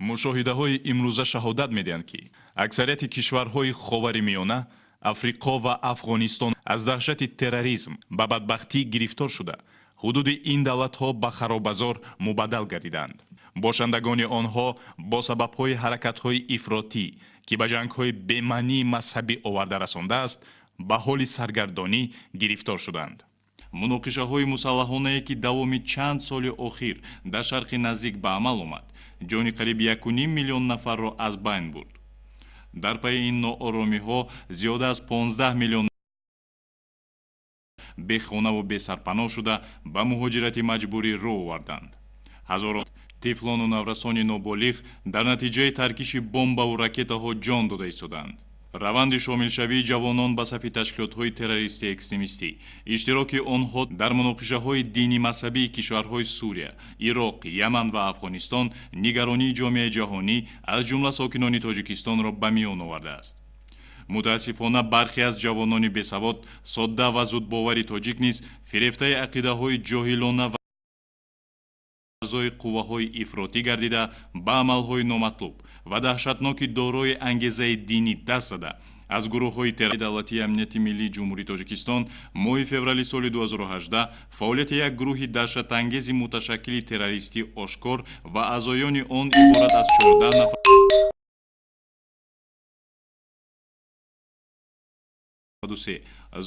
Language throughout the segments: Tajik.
мушоҳидаҳои имрӯза шаҳодат медиҳанд, ки аксарияти кишварҳои ховари миёна, африқо ва афғонистон аз даҳшати терроризм ба бадбахтӣ гирифтор шуда, ҳудуди ин давлатҳо ба харобазор мубаддал гардиданд. бошандагони онҳо бо сабабҳои ҳаракатҳои ифротӣ, ки ба ҷангҳои бемаънии мазҳабӣ оварда расондааст, ба ҳоли саргардонӣ гирифтор шуданд. муноқишаҳои мусаллаҳонае, ки давоми чанд соли охир дар шарқи наздик ба амал омад, ҷони қариб 1,5 миллион нафарро аз байн бурд. дар пайи ин нооромиҳо зиёда аз 15 миллион бехонаву бесарпаноҳ шуда ба муҳоҷирати маҷбурӣ роҳ оварданд. ҳазорон тифлону наврасони ноболиғ дар натиҷаи таркиши бомбаву ракетаҳо ҷон дода истоданд. раванди шомилшавии ҷавонон ба сафи ташкилотҳои террористӣ экстремистӣ, иштироки онҳо дар муноқишаҳои дини мазҳабии кишварҳои Сурия, Ироқ, Яман ва Афғонистон нигаронии ҷомеаи ҷаҳонӣ аз ҷумла сокинони Тоҷикистонро ба миён овардааст. мутаассифона бархе аз ҷавонони бесавод, содда ва зудбовари тоҷик низ фирефтаи ақидаҳои ҷоҳилона ва аъзои қувваҳои ифротӣ гардида ба амалҳои номатлуб ва даҳшатноки дорои ангезаи динӣ даст зада аз гурӯҳҳои террористии давлатии амнияти миллии ҷумҳурии Тоҷикистон моҳи феврали соли 2018 фаъолияти як гурӯҳи даҳшатангези муташаккили террористӣ ошкор ва аъзоёни он иборат аз 14 нафар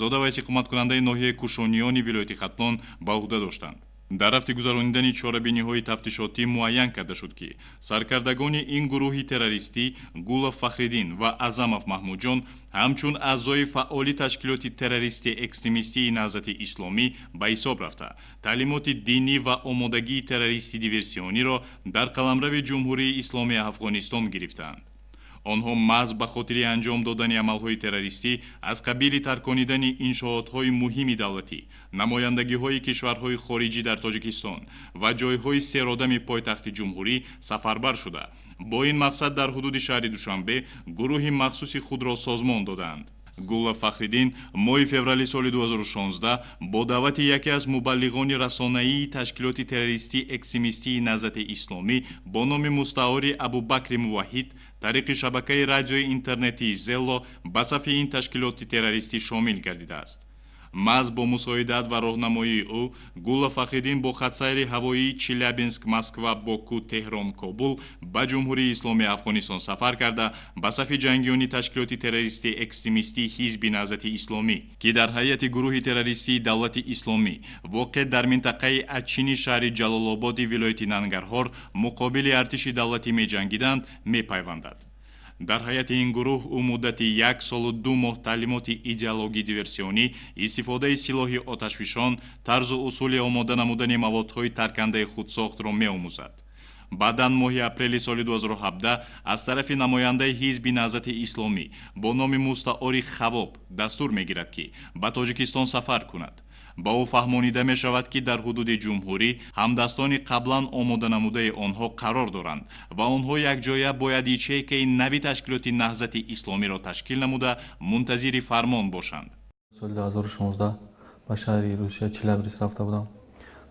зода ва истиқоматкунандаи ноҳияи кушониёни вилояти Хатлон ба уҳда доштанд. дар рафти гузаронидани чорабиниҳои тафтишотӣ муайян карда шуд, ки саркардагони ин гурӯҳи террористӣ Гулов Фахриддин ва Азамов Маҳмудҷон ҳамчун аъзои фаъоли ташкилоти террористи экстремистии Наҳзати Исломӣ ба ҳисоб рафта, таълимоти динӣ ва омодагии террористи диверсиониро дар қаламрави Ҷумҳурии Исломии Афғонистон гирифтаанд. онҳо маҳз ба хотири анҷом додани амалҳои террористӣ аз қабили тарконидани иншоотҳои муҳими давлатӣ, намояндагиҳои кишварҳои хориҷӣ дар Тоҷикистон ва ҷойҳои серодами пойтахти ҷумҳурӣ сафарбар шуда, бо ин мақсад дар ҳудуди шаҳри Душанбе гурӯҳи махсуси худро созмон доданд. Гулов Фахриддин моҳи феврали соли 2016 бо даъвати яке аз мубаллиғони расонаии ташкилоти террористии экстремистии Наҳзати Исломӣ бо номи мустаъори Абубакри Муваҳид тариқи шабакаи радиои интернетии Зелло ба сафи ин ташкилоти террористӣ шомил гардидааст. маҳз бо мусоидат ва роҳнамоии ӯ Гулов Фахриддин бо хатсайри ҳавоии Челябинск, Москва, Боку, Теҳрон, Кобул ба Ҷумҳурии Исломии Афғонистон сафар карда ба сафи ҷангиёни ташкилоти террористи экстремистии Ҳизби Наҳзати Исломӣ, ки дар ҳайати гурӯҳи террористии Давлати Исломӣ воқеъ дар минтақаи Ачини шаҳри Ҷалолободи вилояти Нангарҳор муқобили артиши давлатӣ меҷангиданд, мепайвандад. дар ҳайати ин гурӯҳ ӯ муддати 1 солу 2 моҳ таълимоти идеологии диверсионӣ, истифодаи силоҳи оташфишон, тарзу усули омода намудани маводҳои таркандаи худсохтро меомӯзад. баъдан моҳи апрели соли 2017 аз тарафи намояндаи ҳизби Наҳзати Исломӣ бо номи мустаъори Хавоб дастур мегирад, ки ба Тоҷикистон сафар кунад. ба ӯ фаҳмонида мешавад, ки дар ҳудуди ҷумҳурӣ ҳамдастони қаблан омода намудаи онҳо қарор доранд ва онҳо якҷоя бояд ячейкаи нави ташкилоти Наҳзати Исломиро ташкил намуда мунтазири фармон бошанд. соли 2016 ба шаҳри Русия Челябинск рафта будам.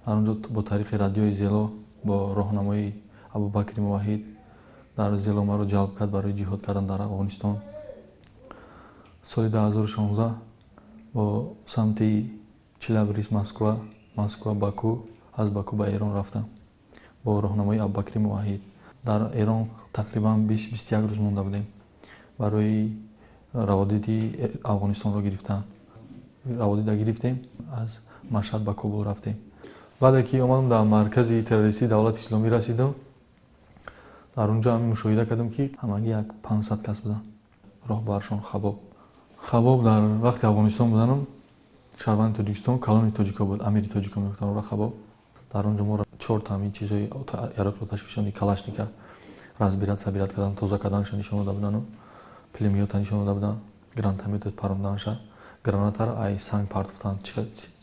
дар онҷо бо тариқи радиои Зело бо роҳнамои Абубакри Муваҳид дар Зело маро ҷалб кард барои ҷиҳод кардан дар Афғонистон. соли 2016 бо самти Челябинск, Москва, Баку, аз Баку ба Эрон рафтам бо роҳнамои Абубакри Муваҳид. дар Эрон тақрибан 20-21 рӯз монда будем барои раводиди Афғонистонро гирифтан. раводида гирифтем, аз Машҳад ба Кобул рафтем. баъде ки омадам дар маркази террористии Давлати Исломӣ расидам, дар онҷо ҳамин мушоҳида кардам, ки ҳамагӣ як 500 кас буданд. роҳбаршон Хабоб дар вақти Афғонистон буданам, шаҳрванди Тоҷикистон, калони тоҷико буд, амири тоҷико мегуфтанд ора Хабоб. дар онҷо мо 4 та ҳамин чизои яроқи оташфишони калашника разбират сабират кардан, тоза карданша нишон дода будану пулемёта нишон дода буданд, гранатомет паронданша, гранатар ай санг партофтанд,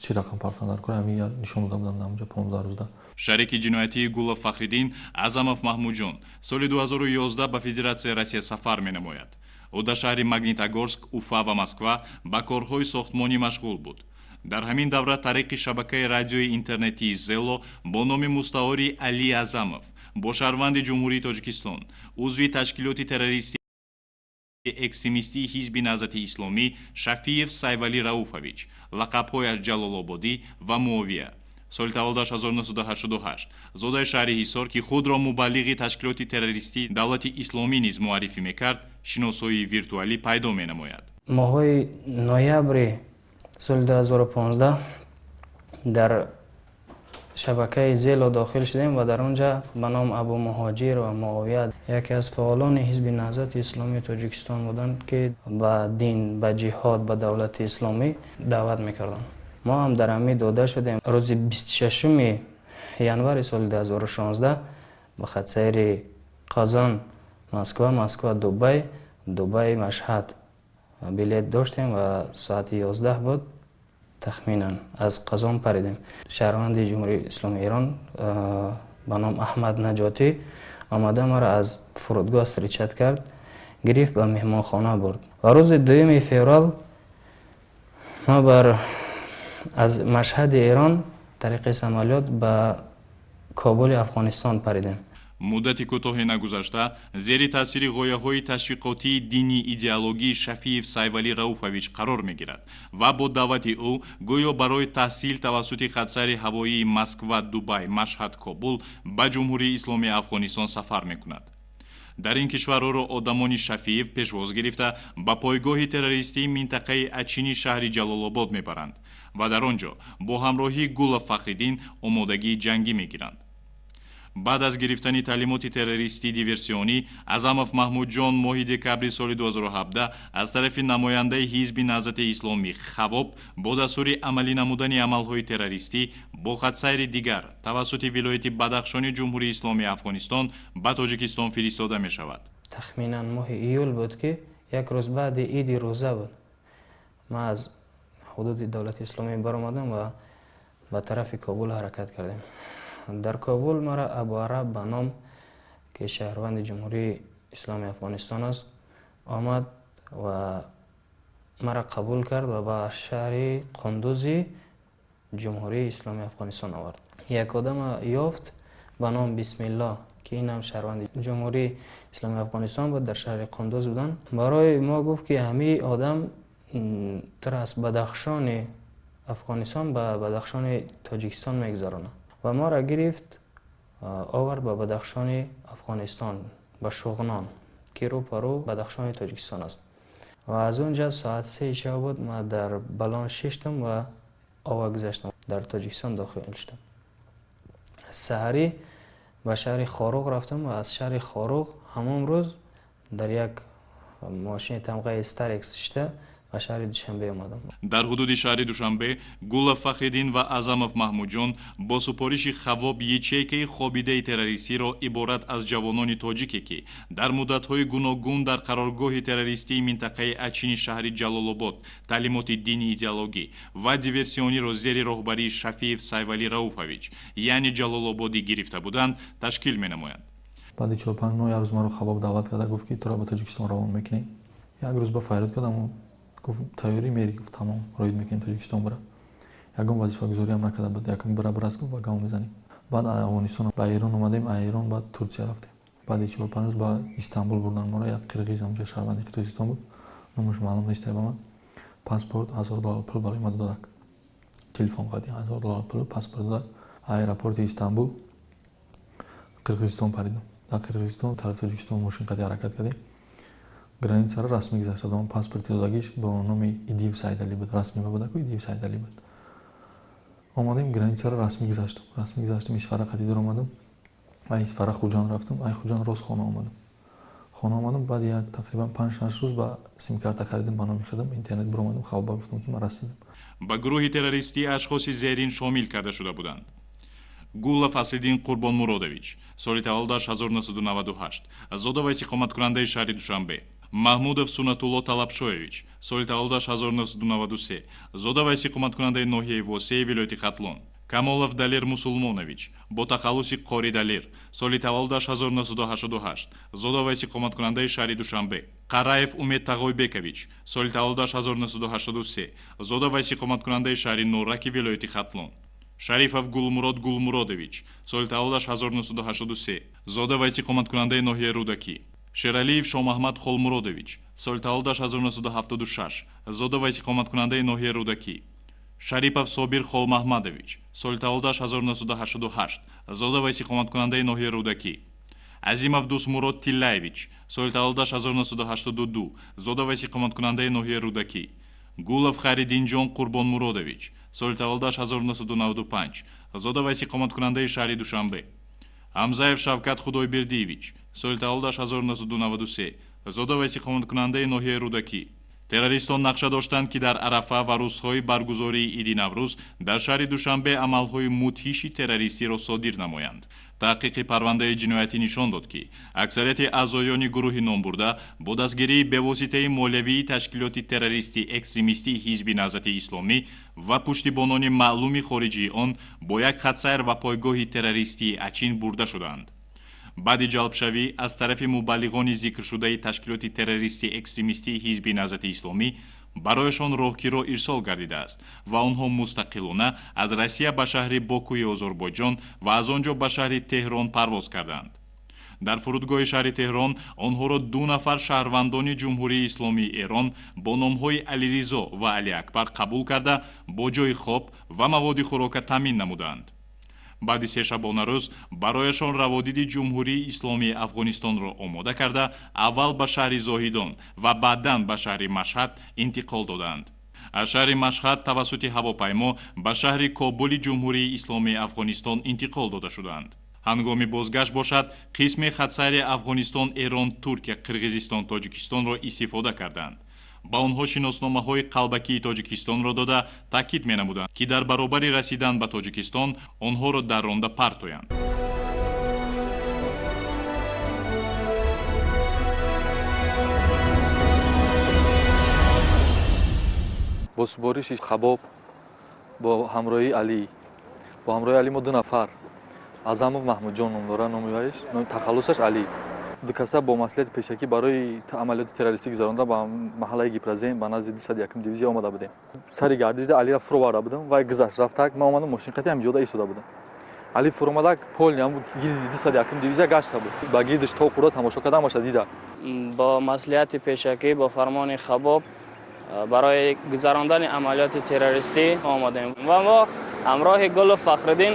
чӣ рақам партофтанд дар ҳамин нишон дода буданд дар онҷо 15 рӯзда. шарики ҷиноятии Гулов Фахриддин Азамов Маҳмудҷон соли 2011 ба Федератсияи Россия сафар менамояд. ӯ дар шаҳри Магнитогорск, Уфа ва Москва ба корҳои сохтмонӣ машғул буд. дар ҳамин давра тариқи шабакаи радиои интернетии Зело бо номи мустаъори Али Азамов бо шаҳрванди ҷумҳурии Тоҷикистон, узви ташкилоти террористӣ экстремистии ҳизби наҳзати исломӣ Шафиев Сайвали Рауфович, лақабҳояш Ҷалолободӣ ва Муовия, соли таваллудаш 1988, зодаи шаҳри Ҳисор, ки худро мубаллиғи ташкилоти террористии давлати исломӣ низ муаррифӣ мекард, шиносоии виртуалӣ пайдо менамояд. моҳои ноябри соли 2015 дар шабакаи Зело дохил шудем ва дар он ҷа ба ном Абу Муҳоҷир ва Муовия, яке аз фаъолони ҳизби наҳзати исломии Тоҷикистон буданд, ки ба дин, ба ҷиҳод, ба давлати исломӣ даъват мекарданд. мо ҳам дар ҳамин дода шудем. рӯзи 26 январи соли 2016 ба хатсайри Қазан Москва, Москва Дубай, Дубай Машҳад билет доштем ва соати 11 буд тахминан аз Қазон паридем. шаҳрванди ҷумҳурии исломии Ирон ба ном Аҳмад Наҷотӣ омада маро аз фурудгоҳ сиричат кард, гирифт ба меҳмонхона бурд. ва рӯзи 2 феврал мо аз Машҳади Ирон тариқи самолёт ба Кобули Афғонистон паридем. муддати кӯтоҳе нагузашта зери таъсири ғояҳои ташвиқотии дини идеологии Шафиев Сайвали Рауфович қарор мегирад ва бо даъвати ӯ гӯё барои таҳсил тавассути хатсайри ҳавоии Москва, Дубай, Машҳад, Кобул ба Ҷумҳурии Исломии Афғонистон сафар мекунад. дар ин кишварҳоро одамони Шафиев пешвоз гирифта ба пойгоҳи террористии минтақаи Ачини шаҳри Ҷалолобод мебаранд ва дар он ҷо бо ҳамроҳии Гула Фахриддин омодагии ҷангӣ мегиранд. баъд аз гирифтани таълимоти террористии диверсионӣ, Азамов Маҳмудҷон моҳи декабри соли 2017 аз тарафи намояндаи ҳизби наҳзати исломӣ Хавоб бо дастури амалӣ намудани амалҳои террористӣ бо хатсайри дигар тавассути вилояти Бадахшони Ҷумҳурии Исломии Афғонистон ба Тоҷикистон фиристода мешавад. тахминан моҳи июл буд, ки як рӯз баъди иди рӯза буд. ма аз ҳудуди давлати исломӣ баромадам ва ба тарафи Кобул ҳаракат кардем. дар Кобул мара Абу Араб ба ном, ки шаҳрванди Ҷумҳурии Исломии Афғонистон аст, омад ва мара қабул кард ва ба шаҳри Қундузи Ҷумҳурии Исломии Афғонистон овард. як одама ёфт ба ном Бисмилло, ки инам шаҳрванди Ҷумҳурии Исломии Афғонистон буд, дар шаҳри Қундуз буданд. барои мо гуфт, ки ҳамин одам дар аз Бадахшони Афғонистон ба Бадахшони Тоҷикистон мегзаронад ва моро гирифт, овард ба Бадахшони Афғонистон, ба Шуғнон, ки рӯ ба рӯ Бадахшони Тоҷикистон аст. ва аз он ҷа соат 3 шаб буд, ма дар балон шиштам ва ова гузаштам, дар Тоҷикистон дохил шудам. саҳарӣ ба шаҳри Хоруғ рафтам ва аз шаҳри Хоруғ ҳамон рӯз дар як мошини тамғаи Старекс шида ба шаҳри Душанбе омадам. дар ҳудуди шаҳри Душанбе Гула Фахриддин ва Азамов Маҳмудҷон бо супориши Хавоб ячейкаи хобидаи террористиро иборат аз ҷавонони тоҷике, ки дар муддатҳои гуногун дар қароргоҳи террористии минтақаи Ачини шаҳри Ҷалолобод таълимоти дини идеологӣ ва диверсиониро зери роҳбарии Шафиев Сайвали Рауфович, яъне Ҷалолободӣ гирифта буданд, ташкил менамоянд. баъди 4-5 моҳ як рӯз маро Хабоб даъват карда, гуфт, ки туро ба Тоҷикистон равон мекунем. як рӯз ба файрод кардам, гуфт тайёрӣ мери, гуфт тамом, роид мекунем Тоҷикистон бира. ягон вазифагузорӣ ҳам накарда буд, якум бира аст, гуфт ба гам мезанем. баъд Афғонистон ба Эрон омадем, Эрон баъд Турсия рафтем. баъди 4-5 рӯз ба Истамбул бурданд моро, як қирғиз ҳамҷо шаҳрванди Қирғизистон буд, номаш маълум нест ба ман. паспорт $1000 пул барои ма додак, телефон қадим $1000 пул паспорт додак. аэропорти Истамбул Қирғизистон паридам. дар Қирғизистон тарафи Тоҷикистон мошин қади ҳаракат кардем. границаро расмӣ гузаштам. паспорти додагиш бо номи Идив Сайдали буд, расмӣ мебуд, Идив Сайдали буд. омадем границаро расмӣ гузаштам, исфара қадидор омадам. ай исфара Хуҷанд рафтам, ай Хуҷанд рост хона омадам. баъди як тақрибан 5-6 рӯз ба симкарта харидам ба номи худам, интернет биромадам, хабар гуфтам, ки ман расидам. ба гурӯҳи террористӣ ашхоси зерин шомил карда шуда буданд. Гула Фасиддин Қурбонмуродович, соли таваллудаш 1998, зода ва истиқоматкунандаи шаҳри Душанбе. Маҳмудов Сунатулло Талабшоевич, соли таваллудаш 1993, зода ва истиқоматкунандаи ноҳияи Восеи вилояти Хатлон. Камолов Далер Мусулмонович, бо тахаллуси Қори Далер, соли таваллудаш 1988, зода ва истиқоматкунандаи шаҳри Душанбе. Қараев Умед Тағойбекович, соли таваллудаш 1983, зода ва истиқоматкунандаи шаҳри Нораки вилояти Хатлон. Шарифов Гулмурод Гулмуродович, соли таваллудаш 1983, зода ва истиқоматкунандаи ноҳияи Рӯдакӣ. Шералиев Шомаҳмад Холмуродович, соли таваллудаш 1976, зода ва истиқоматкунандаи ноҳияи Рӯдакӣ. Шарипов Собир Холмаҳмадович, соли таваллудаш 1988, зода ва истиқоматкунандаи ноҳияи Рӯдакӣ. Азимов Дусмурод Тиллаевич, соли таваллудаш 1982, зода ва истиқоматкунандаи ноҳияи Рӯдакӣ. Гулов Харидинҷон Қурбонмуродович, соли таваллудаш 1995, зода ва истиқоматкунандаи шаҳри Душанбе. Ҳамзаев Шавкат Худойбердиевич, соли таваллудаш 1993, зода ва истиқоматкунандаи ноҳияи Рӯдакӣ. Террористон нақша доштанд, ки дар Арафа ва рӯзҳои баргузории Иди Наврӯз дар шаҳри Душанбе амалҳои мудҳиши террористиро содир намоянд. таҳқиқи парвандаи ҷиноятӣ нишон дод, ки аксарияти аъзоёни гурӯҳи номбурда бо дастгирии бевоситаи молиявии ташкилоти террористӣ экстремистии ҳизби Наҳзати Исломӣ ва пуштибонони маълуми хориҷии он бо як хатсайр ва пойгоҳи террористии Ачин бурда шуданд. баъди ҷалбшавӣ аз тарафи мубаллиғони зикршудаи ташкилоти террористии экстремистии ҳизби Наҳзати Исломӣ барояшон роҳгиро ирсол гардидааст ва онҳо мустақилона аз Россия ба шаҳри Бокуи Озарбойҷон ва аз он ҷо ба шаҳри Теҳрон парвоз карданд. дар фурудгоҳи шаҳри Теҳрон онҳоро 2 нафар шаҳрвандони Ҷумҳурии Исломии Эрон бо номҳои Алиризо ва Алиакбар қабул карда бо ҷои хоб ва маводи хӯрока таъмин намуданд. баъди сешабона рӯз барояшон раводиди Ҷумҳурии Исломии Афғонистонро омода карда аввал ба шаҳри Зоҳидон ва баъдан ба шаҳри Машҳад интиқол доданд. аз шаҳри Машҳад тавассути ҳавопаймо ба шаҳри Кобули Ҷумҳурии Исломии Афғонистон интиқол дода шуданд. ҳангоми бозгашт бошад, қисми хатсайри Афғонистон, Эрон, Туркия, Қирғизистон, Тоҷикистонро истифода карданд. ба онҳо шиносномаҳои қалбакии Тоҷикистонро дода таъкид менамуданд, ки дар баробари расидан ба Тоҷикистон онҳоро дар ронда партоянд. бо субориши Хабоб бо ҳамроҳии Алӣ, бо ҳамроҳии Алӣ мо 2 нафар, Азамов Маҳмудҷон ном дора, номи вайш, тахаллусаш Алӣ. ду каса бо маслиҳати пешакӣ барои амалиёти террористӣ гузаронда ба маҳаллаи Гипразен ба назди 201 дивизия омада будем. сари гардишда Алиро фурӯ барда будам, вай гузашт рафтак, ман омадам мошин қати ҳаминҷода истода будам. Али фурӯ омадак, полни ҳам гирди 201 дивизия гашта буд. ба гирдиш то хӯрда тамошо карда ҳамаша дида. با مسئولیت پیشکی با فرمان خباب برای گذراندن عملیات تروریستی آمدیم و ما همراه گل فخرالدین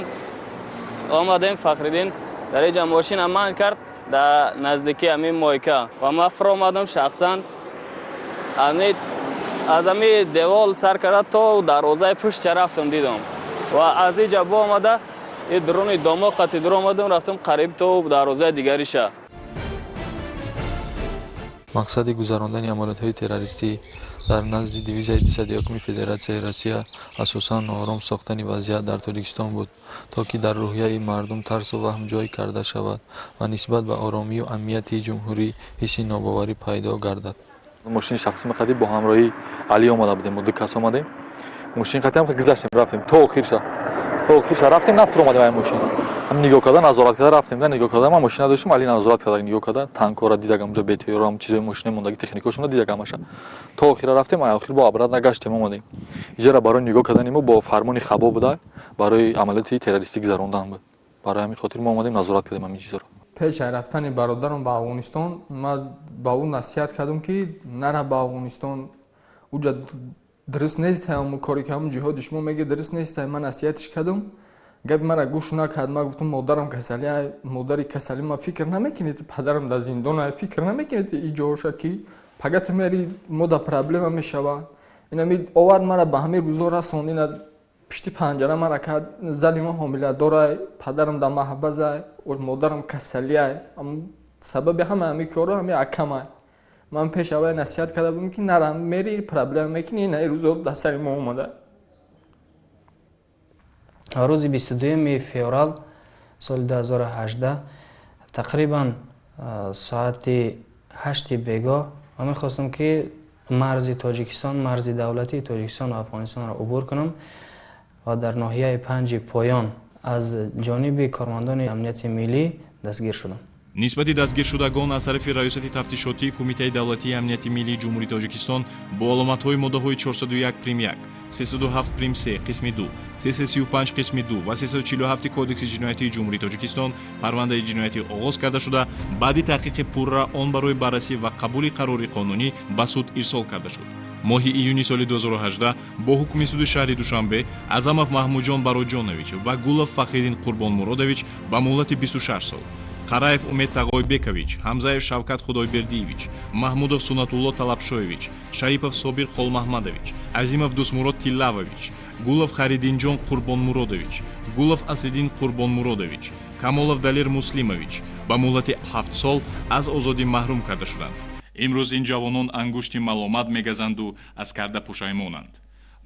آمدیم. فخرالدین در اینجا ماشین عمل کرد در نزدیکی همین مایکا و ما فرا آمدم شخصا از همین دیوال سر کرد تا دروازه پشت رفتم دیدم و از اینجا با آمده این درون دماغ درون آمدم رفتم قریب تا دروازه دیگری شهر. мақсади гузарондани амалиётҳои террористӣ дар назди дивизияи 201 Федератсияи Россия асосан ором сохтани вазъият дар Тоҷикистон буд, то ки дар рӯҳияи мардум тарсу ваҳм ҷой карда шавад ва нисбат ба оромию амнияти ҷумҳурӣ ҳисси нобоварӣ пайдо гардад. мошини шахси мақади бо ҳамроҳи Алӣ омада будем, мо 2 кас омадем. мошини қати ҳам гузаштем, рафтем то охирша рафтем, нафур омадем ай мошин. ҳам нигоҳ карда, назорат карда рафтем, да нигоҳ карда, ман мошина доштам, Алӣ назорат карда, нигоҳ карда, танкора дидагам, ҷо бетиёрам, чизои мошина мондагӣ, техникошона дидагам аша. То охира рафтем, ай охир бо абрат нагаштем омадем. иҷора барои нигоҳ кардани мо бо фармони Хабоб буда, барои амалиёти террористӣ гузарондан буд. барои ҳамин хотир мо омадем назорат кардем ҳамин чизоро. пеш аз рафтани бародарам ба Афғонистон, ман ба ӯ насиҳат кардам, ки нара ба Афғонистон, уҷа дуруст нест, ҳам кори ки ҳам ҷиҳоди шумо меги дуруст нест, ман насиҳатиш кардам. габи мара гӯш накард. Ман гуфтам модарам касали, модари касали, ман фикр намекунед падарам дар зиндон, фикр намекунед иҷоша ки пагата мери мода проблема мешава. инами овард мара ба ҳамин рӯзо расонд, ина пишти панҷара мара кард, зани ма ҳомиладора, падарам дар маҳбаза, модарам касали, сабаби ҳама ҳамин кору ҳамин акама. ман пеш аввал насиҳат карда будам ки нара мери проблема мекунӣ, ина рӯзо дар сари мо омада. روز 22 فеврал سال 2018 تقریبا ساعت 8 بیگاه من می‌خواستم که مرز تاجیکستان، مرز دولتی تاجیکستان و افغانستان را عبور کنم و در ناحیه 5 پایان از جانب کارمندان امنیت ملی دستگیر شدم. нисбати дастгиршудагон аз тарафи раёсати тафтишотии Кумитаи давлатии амнияти миллии ҷумҳурии Тоҷикистон бо аломатҳои моддаҳои 401 прим 1, 307 прим 3 қисми 2, 335 қисми 2 ва 347 кодекси ҷиноятии ҷумҳурии Тоҷикистон парвандаи ҷиноятӣ оғоз карда шуда, баъди таҳқиқи пурра он барои баррасӣ ва қабули қарори қонунӣ ба суд ирсол карда шуд. моҳи июни соли 2018 бо ҳукми суди шаҳри Душанбе Азамов Маҳмуҷон Бароҷонович ва Гулов Фахриддин Қурбонмуродович ба муҳлати 26 сол, Қараев Умед Тағойбекович, Ҳамзаев Шавкат Худойбердиевич, Маҳмудов Сунатулло Талабшоевич, Шарипов Собир Холмаҳмадович, Азимов Дусмурод Тиллавович, Гулов Харидинҷон Қурбонмуродович, Гулов Асриддин Қурбонмуродович, Камолов Далер Муслимович ба муҳлати 7 сол аз озодӣ маҳрум карда шуданд. имрӯз ин ҷавонон ангушти маломат мегазанду аз карда пушаймонанд.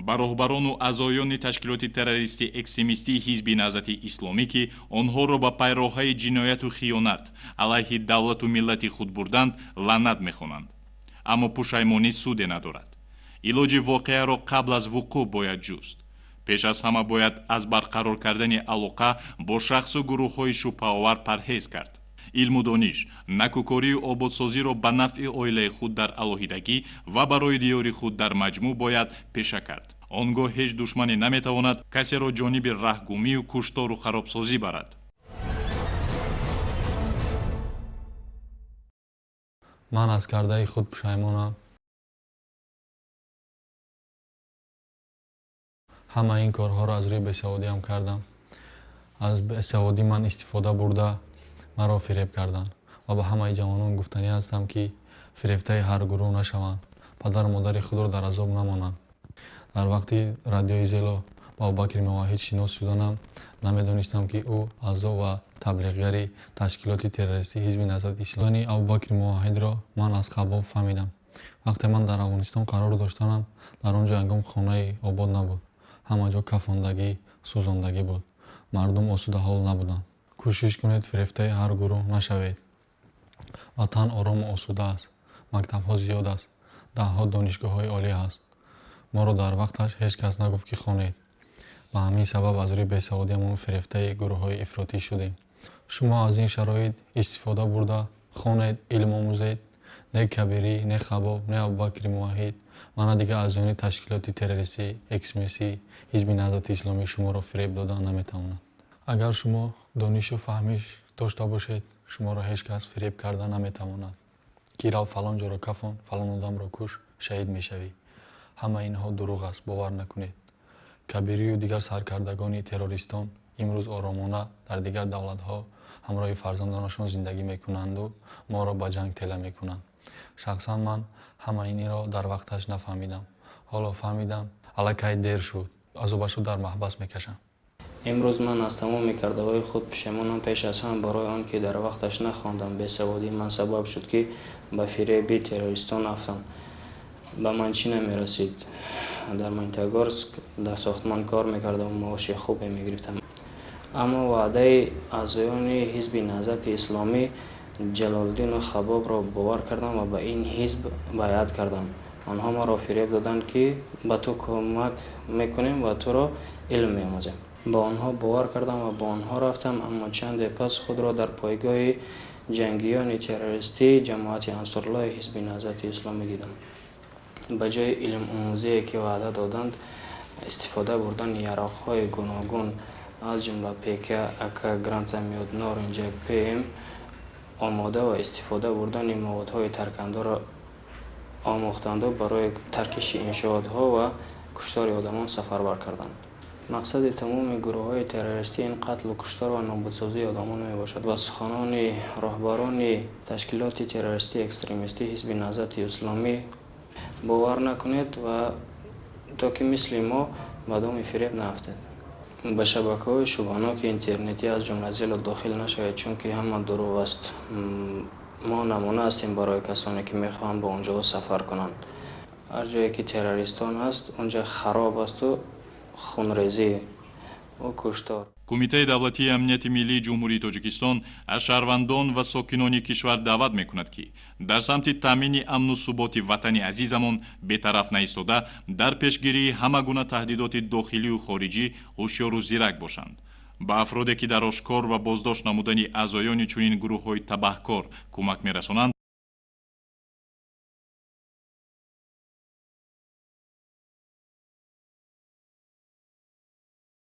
ба роҳбарону аъзоёни ташкилоти террористӣ экстремистии ҳизби наҳзати исломӣ ки онҳоро ба пайроҳаи ҷинояту хиёнат алайҳи давлату миллати худ бурданд лаънат мехонанд. аммо пушаймонӣ суде надорад. илоҷи воқеаро қабл аз вуқӯъ бояд ҷуст. пеш аз ҳама бояд аз барқарор кардани алоқа бо шахсу гурӯҳҳои шубҳаовар парҳез кард. илму дониш, накӯкорию ободсозиро ба нафъи оилаи худ дар алоҳидагӣ ва барои диёри худ дар маҷмӯъ бояд пеша кард. он гоҳ ҳеҷ душмане наметавонад касеро ҷониби раҳгумию куштору харобсозӣ барад. ман аз кардаи худ пушаймонам. ҳама ин корҳоро аз рӯи бесаводиам кардам. аз бесаводӣ ман истифода бурда маро фиреб карданд ва ба ҳамаи ҷавонон гуфтанӣ ҳастам ки фиребтаи ҳар гурӯҳ нашаванд, падару модари худро дар азоб намонанд. дар вақти радиои Зело ба Абубакри Мувоҳид шинос шуданам, намедонистам ки ӯ аъзо ва таблиғгари ташкилоти террористии ҳизби наҳзати исломӣ. Абубакри Мувоҳидро ман аз хабоб фаҳмидам. вақте ман дар Афғонистон қарор доштанам, дар он ҷо ягон хонаи обод набуд. ҳама ҷо кафондагӣ, сӯзондагӣ буд. мардум осудаҳол набуданд. кӯшиш кунед фиребтаи ҳар гурӯҳ нашавед. ватан орому осуда аст. мактабҳо зиёд аст. даҳҳо донишгоҳҳои олӣ ҳаст. моро дар вақташ ҳеҷ кас нагуфт ки хонед. ба ҳамин сабаб аз рӯи бесаводиамон фиребтаи гурӯҳҳои ифротӣ шудем. шумо аз ин шароит истифода бурда хонед, илм омӯзед. не Кабирӣ, не Хабоб, не Абубакри Мувоҳид ва на дигар аъзоёни ташкилоти террористӣ, экстремистӣ, ҳизби наҳзати исломӣ шуморо фиреб дода наметавонад. агар шумо донишу фаҳмиш дошта бошед, шуморо ҳеҷ кас фиреб карда наметавонад. ки рав фалон ҷоро кафон, фалон одамро куш, шаҳид мешавӣ. ҳама инҳо дурӯғ аст, бовар накунед. Кабирию дигар саркардагони террористон имрӯз оромона дар дигар давлатҳо ҳамроҳи фарзандонашон зиндагӣ мекунанду моро ба ҷанг тела мекунанд. шахсан ман ҳама инро дар вақташ нафаҳмидам. ҳоло фаҳмидам, аллакай дер шуд. азобашро дар маҳбас мекашам. имрӯз ман аз тамоми кардаҳои худ пушаймонам. пеш аз ҳама барои он ки дар вақташ нахондам, бесаводӣ ман сабаб шуд ки ба фиреби террористон афтам. ба ман чӣ намерасид. дар Монтагорск дар сохтмон кор мекардам, маоши хубе мегирифтам. аммо ваъдаи аъзоёни ҳизби наҳзати исломӣ Ҷалолиддину Хабобро бовар кардам ва ба ин ҳизб байъат кардам. онҳо маро фиреб доданд ки ба ту кӯмак мекунем ва туро илм меомӯзем. ба онҳо бовар кардам ва ба онҳо рафтам, аммо чанде пас худро дар пойгоҳи ҷангиёни террористии ҷамоати Ансуруллоҳи ҳизби наҳзати исломӣ дидам. ба ҷои илмомӯзие ки ваъда доданд, истифода бурдани яроқҳои гуногун аз ҷумла ПК, АК, Гранатомет, Норинҷак, ПМ омода ва истифода бурдани моводҳои таркандорро омӯхтанду барои таркиши иншоотҳо ва куштори одамон сафарбар карданд. мақсади тамоми гурӯҳҳои террористӣ ин қатлу куштор ва нобудсозии одамон мебошад. ба суханони роҳбарони ташкилоти террористии экстремистии ҳизби наҳзати исломӣ бовар накунед ва то ки мисли мо ба доми фиреб наафтед. ба шабакаҳои шубҳаноки интернетӣ аз ҷумла Зело дохил нашавед, чунки ҳама дурӯғ аст. мо намуна ҳастем барои касоне ки мехоҳанд ба онҷо сафар кунанд. ҳар ҷое ки террористон аст, онҷо хароб асту хунрезӣ ва куштор. Кумитаи давлатии амнияти миллии ҷумҳурии Тоҷикистон аз шаҳрвандон ва сокинони кишвар даъват мекунад ки дар самти таъмини амну суботи ватани азизамон бетараф наистода, дар пешгирии ҳама гуна таҳдидоти дохилию хориҷӣ ҳушёру зирак бошанд. ба афроде ки дар ошкор ва боздошт намудани аъзоёни чунин гурӯҳҳои табаҳкор кӯмак мерасонанд